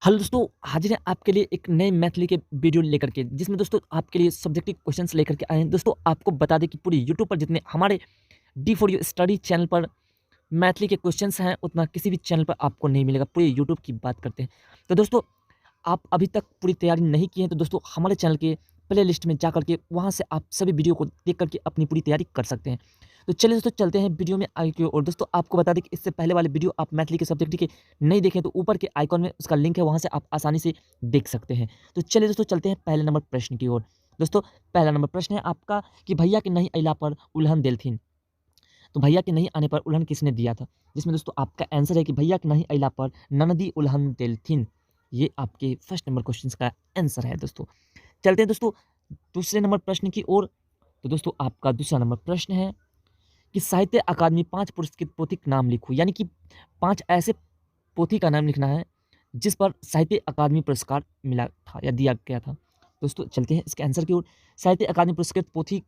Hello दोस्तों, हाजिर हैं आपके लिए एक नए मैथिली के वीडियो लेकर के, जिसमें दोस्तों आपके लिए सब्जेक्टिव क्वेश्चंस लेकर के आए हैं। दोस्तों आपको बता दें कि पूरी यूट्यूब पर जितने हमारे D for you study channel पर मैथिली के क्वेश्चंस हैं, उतना किसी भी चैनल पर आपको नहीं मिलेगा। पूरी यूट्यूब की बात करते हैं तो दोस्तों, आप अभी तक पूरी तैयारी नहीं की हैं तो दोस्तों हमारे चैनल के प्ले लिस्ट में जा करके वहाँ से आप सभी वीडियो को देख करके अपनी पूरी तैयारी कर सकते हैं। तो चलिए दोस्तों चलते हैं वीडियो में आगे की ओर। दोस्तों आपको बता दें कि इससे पहले वाले वीडियो आप मैथिली के सब्जेक्ट के नहीं देखें तो ऊपर के आइकॉन में उसका लिंक है, वहाँ से आप आसानी से देख सकते हैं। तो चलिए दोस्तों चलते हैं पहले नंबर प्रश्न की ओर। दोस्तों पहला नंबर प्रश्न है आपका कि भैया के नहीं अइला पर उल्हन देलथिन। तो भैया के नहीं आने पर उल्हन किसने दिया था? जिसमें दोस्तों आपका आंसर है कि भैया के नहीं अइला पर ननदी उल्हन देलथिन। ये आपके फर्स्ट नंबर क्वेश्चन का आंसर है दोस्तों। चलते हैं दोस्तों दूसरे नंबर प्रश्न की ओर। तो दोस्तों आपका दूसरा नंबर प्रश्न है कि साहित्य अकादमी 5 पुरस्कृत पोथी के नाम लिखो। यानी कि 5 ऐसे पोथी का नाम लिखना है जिस पर साहित्य अकादमी पुरस्कार मिला था या दिया गया था। दोस्तों चलते हैं इसके आंसर की ओर। साहित्य अकादमी पुरस्कृत पोथी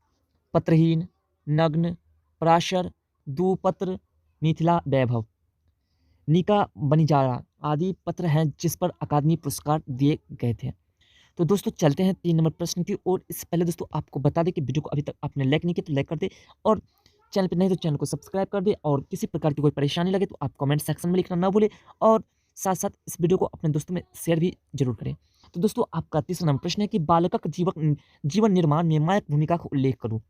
पत्रहीन, नग्न, पराशर, दूपत्र, मिथिला वैभव, नीका बनिजारा आदि पत्र हैं जिस पर अकादमी पुरस्कार दिए गए थे। तो दोस्तों चलते हैं 3 नंबर प्रश्न की ओर। इससे पहले दोस्तों आपको बता दें कि वीडियो को अभी तक आपने लाइक नहीं किया तो लाइक कर दे, और चैनल पे नहीं तो चैनल को सब्सक्राइब कर दे, और किसी प्रकार की कोई परेशानी लगे तो आप कमेंट सेक्शन में लिखना ना भूलें, और साथ-साथ इस वीडियो को अपने दोस्तों में शेयर भी ज़रूर करें। तो दोस्तों आपका तीसरा नंबर प्रश्न है कि बालकक जीवन निर्माण में मायक भूमिका का उल्लेख करूँ।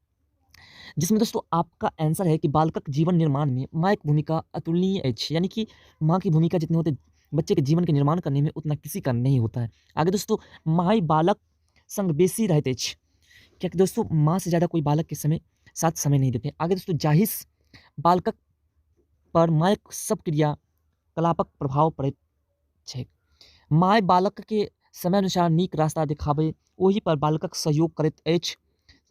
जिसमें दोस्तों आपका आंसर है कि बालकक जीवन निर्माण में मायक भूमिका अतुलनीय अछि। यानी कि माँ की भूमिका जितने होते बच्चे के जीवन के निर्माण करने में उतना किसी का नहीं होता है। आगे दोस्तों माई बालक संग बेसी रहत अछि। क्या कि दोस्तों माँ से ज़्यादा कोई बालक के साथ समय नहीं देते। आगे दोस्तों जाहिस बालकक पर मायक सब क्रिया कलापक प्रभाव पड़ैत छै। माय बालक के समय अनुसार नीक रास्ता देखाबै, ओहि पर बालकक सहयोग करैत अछि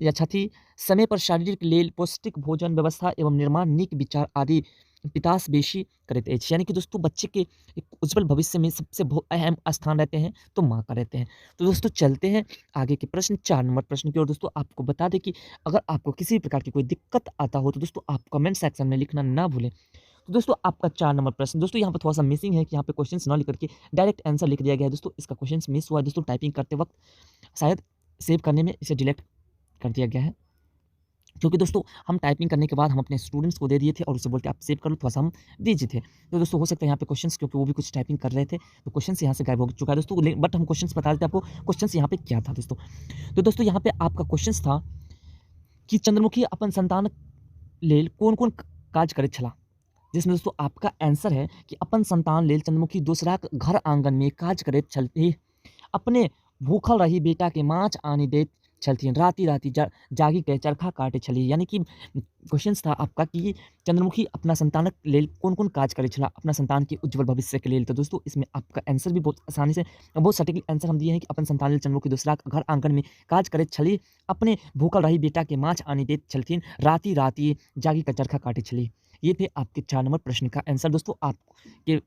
या छथि। समय पर शारीरिक लेल पौष्टिक भोजन व्यवस्था एवं निर्माण नीक विचार आदि पितासँ बेसी करैत अछि। यानी कि दोस्तों बच्चे के एक उज्जवल भविष्य में सबसे अहम स्थान रहते हैं तो माँ का रहते हैं। तो दोस्तों चलते हैं आगे के प्रश्न 4 नंबर प्रश्न की ओर। दोस्तों आपको बता दें कि अगर आपको किसी भी प्रकार की कोई दिक्कत आता हो तो दोस्तों आप कमेंट सेक्शन में लिखना ना भूलें। तो दोस्तों आपका 4 नंबर प्रश्न, दोस्तों यहाँ पे थोड़ा-सा मिसिंग है कि यहाँ पे क्वेश्चंस ना लिख करके डायरेक्ट आंसर लिख दिया गया है दोस्तों। इसका क्वेश्चंस मिस हुआ है दोस्तों टाइपिंग करते वक़्त, शायद सेव करने में इसे डिलीट कर दिया गया है। क्योंकि दोस्तों हम टाइपिंग करने के बाद हम अपने स्टूडेंट्स को दे दिए थे और उससे बोल के आप सेव कर लो, थोड़ा-सा हम बिज़ी थे। तो दोस्तों हो सकता है यहाँ पे क्वेश्चंस, क्योंकि वो भी कुछ टाइपिंग कर रहे थे, तो क्वेश्चंस यहाँ से गायब हो चुका है दोस्तों। बट हम क्वेश्चंस बता देते हैं आपको, क्वेश्चंस यहाँ पे क्या था दोस्तों। तो दोस्तों यहाँ पे आपका क्वेश्चंस था कि चंद्रमुखी अपन संतान लेल कोन-कोन काज करैत छलाह? जिसमें दोस्तों आपका आंसर है कि अपन संतान लेल चंद्रमुखी दोसराक घर आंगन में काज करैत छलीह। अपने भूखल रही बेटा के माछ आनि दैत छलथिन, राति-राति जागी के चरखा काटैत छलीह। यानी कि क्वेश्चंस था आपका कि चंद्रमुखी अपना संतानक लेल कोन-कोन काज करैत छलाह अपना संतान के उज्जवल भविष्य के लेल। तो दोस्तों इसमें आपका आंसर भी बहुत आसानी से, बहुत सटीक आंसर हम दिए हैं कि अपन संतान लेल चंद्रमुखी दोसराक घर आंगन में काज करैत छलीह, अपने भूखल रही बेटा के माछ आनि दैत छलथिन, राति-राति जागी के चरखा काटैत छलीह। ये थे आपके 4 नंबर प्रश्न का आंसर। दोस्तों आपके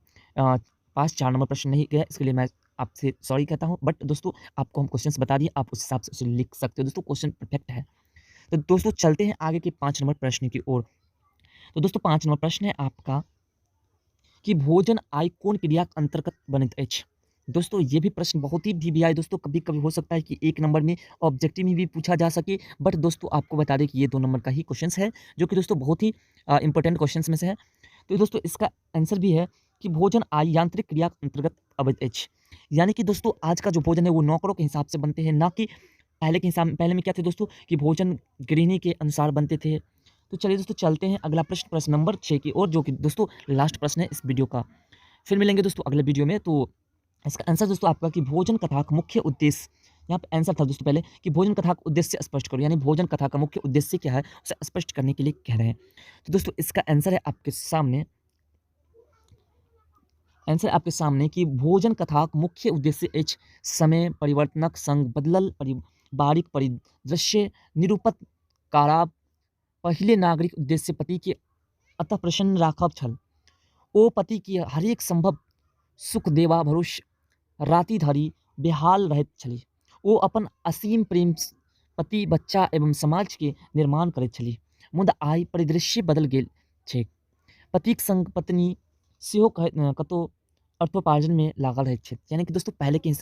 पास 4 नंबर प्रश्न नहीं गया, इसके लिए मैं आपसे सॉरी कहता हूँ। बट दोस्तों आपको हम क्वेश्चंस बता दिए, आप उस हिसाब से उसे लिख सकते हो दोस्तों, क्वेश्चन परफेक्ट है। तो दोस्तों चलते हैं आगे के 5 नंबर प्रश्न की ओर। तो दोस्तों 5 नंबर प्रश्न है आपका कि भोजन आय कौन क्रिया के अंतर्गत बनैत अछि? दोस्तों ये भी प्रश्न बहुत ही वीवीआई दोस्तों, कभी-कभी हो सकता है कि 1 नंबर में ऑब्जेक्टिव में भी पूछा जा सके, बट दोस्तों आपको बता दें कि ये 2 नंबर का ही क्वेश्चंस है, जो कि दोस्तों बहुत ही इंपॉर्टेंट क्वेश्चंस में से है। तो दोस्तों इसका आंसर भी है कि भोजन आय यांत्रिक क्रिया के अंतर्गत अबैत अछि। यानी कि दोस्तों आज का जो भोजन है वो नौकरों के हिसाब से बनते हैं, ना कि पहले में क्या थे दोस्तों कि भोजन गृहिणी के अनुसार बनते थे। तो चलिए दोस्तों चलते हैं अगला प्रश्न, प्रश्न नंबर 6 की ओर, जो कि दोस्तों लास्ट प्रश्न है इस वीडियो का। फिर मिलेंगे दोस्तों अगले वीडियो में। तो इसका आंसर दोस्तों आपका कि भोजन कथा का मुख्य उद्देश्य, यहाँ पे आंसर था दोस्तों पहले कि भोजन कथा का उद्देश्य स्पष्ट करो। यानी भोजन कथा का मुख्य उद्देश्य क्या है उसे स्पष्ट करने के लिए कह रहे हैं। तो दोस्तों इसका आंसर है आपके सामने, आंसर आपके सामने कि भोजन कथाक मुख्य उद्देश्य अछि समय परिवर्तनक संग बदलल पारिवारिक परिदृश्य निरूपत कराब। पहिले नागरिक उद्देश्य पति के अतः प्रसन्न राखब छल। ओ पति के हरेक संभव सुख देवा भरोसे राति धरि बेहाल रहैत छलीह। ओ अपन असीम प्रेम पति, बच्चा एवं समाज के निर्माण करैत छलीह। मुदा आइ परिदृश्य बदल गेल छै। पतिक संग पत्नी सेहो कतौ अर्थोपार्जन में लागल रहे क्षेत्र, यानी कि दोस्तों पहले के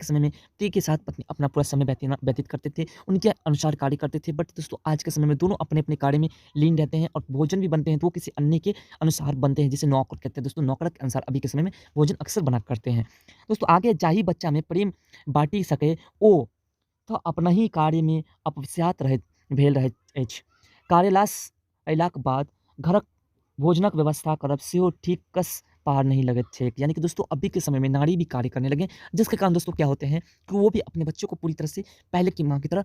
समय में पति के साथ पत्नी अपना पूरा समय व्यतीत करते थे, उनके अनुसार कार्य करते थे। बट दोस्तों आज के समय में दोनों अपने-अपने कार्य में लीन रहते हैं और भोजन भी बनते हैं तो वो किसी अन्य के अनुसार बनते हैं, जिसे नौकर कहते हैं। दोस्तों नौकर के अनुसार अभी के समय में भोजन अक्सर बना करते हैं। दोस्तों आगे जाहि बच्चा में प्रेम बाँटि सकै ओ तऽ अपनहि कार्य में अपस्यात भेल रहैत अछि। कार्यलास अयलाक बाद घरक भोजनक व्यवस्था करब सेहो ठीक कस पार नहीं लगैत छैक। यानी कि दोस्तों अभी के समय में नारी भी कार्य करने लगे, जिसके कारण दोस्तों क्या होते हैं कि वो भी अपने बच्चों को पूरी तरह से पहले की माँ की तरह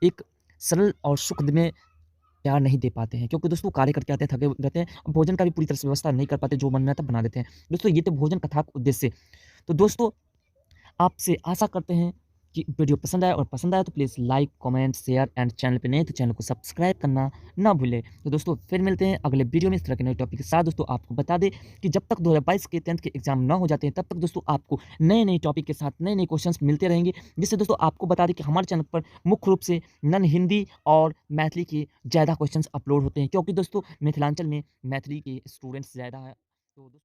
एक सरल और सुखद में प्यार नहीं दे पाते हैं, क्योंकि दोस्तों कार्य करके आते हैं, थके रहते हैं, भोजन का भी पूरी तरह से व्यवस्था नहीं कर पाते, जो मन में आता है बना देते हैं। दोस्तों ये तो भोजन कथा का उद्देश्य। तो दोस्तों आपसे आशा करते हैं कि वीडियो पसंद आया, और पसंद आया तो please like, comment, share and channel पे नए तो चैनल को सब्सक्राइब करना ना भूलें। तो दोस्तों फिर मिलते हैं अगले वीडियो में इस तरह के नए टॉपिक के साथ। दोस्तों आपको बता दें कि जब तक 2022 के 10th के एग्जाम ना हो जाते हैं, तब तक दोस्तों आपको नए-नए टॉपिक के साथ नए-नए क्वेश्चंस मिलते रहेंगे। जिससे दोस्तों आपको बता दें कि हमारे चैनल पर मुख्य रूप से नन हिंदी और मैथिली के ज़्यादा क्वेश्चंस अपलोड होते हैं, क्योंकि दोस्तों मिथिलांचल में मैथिली के स्टूडेंट्स ज़्यादा हैं। तो दोस्तों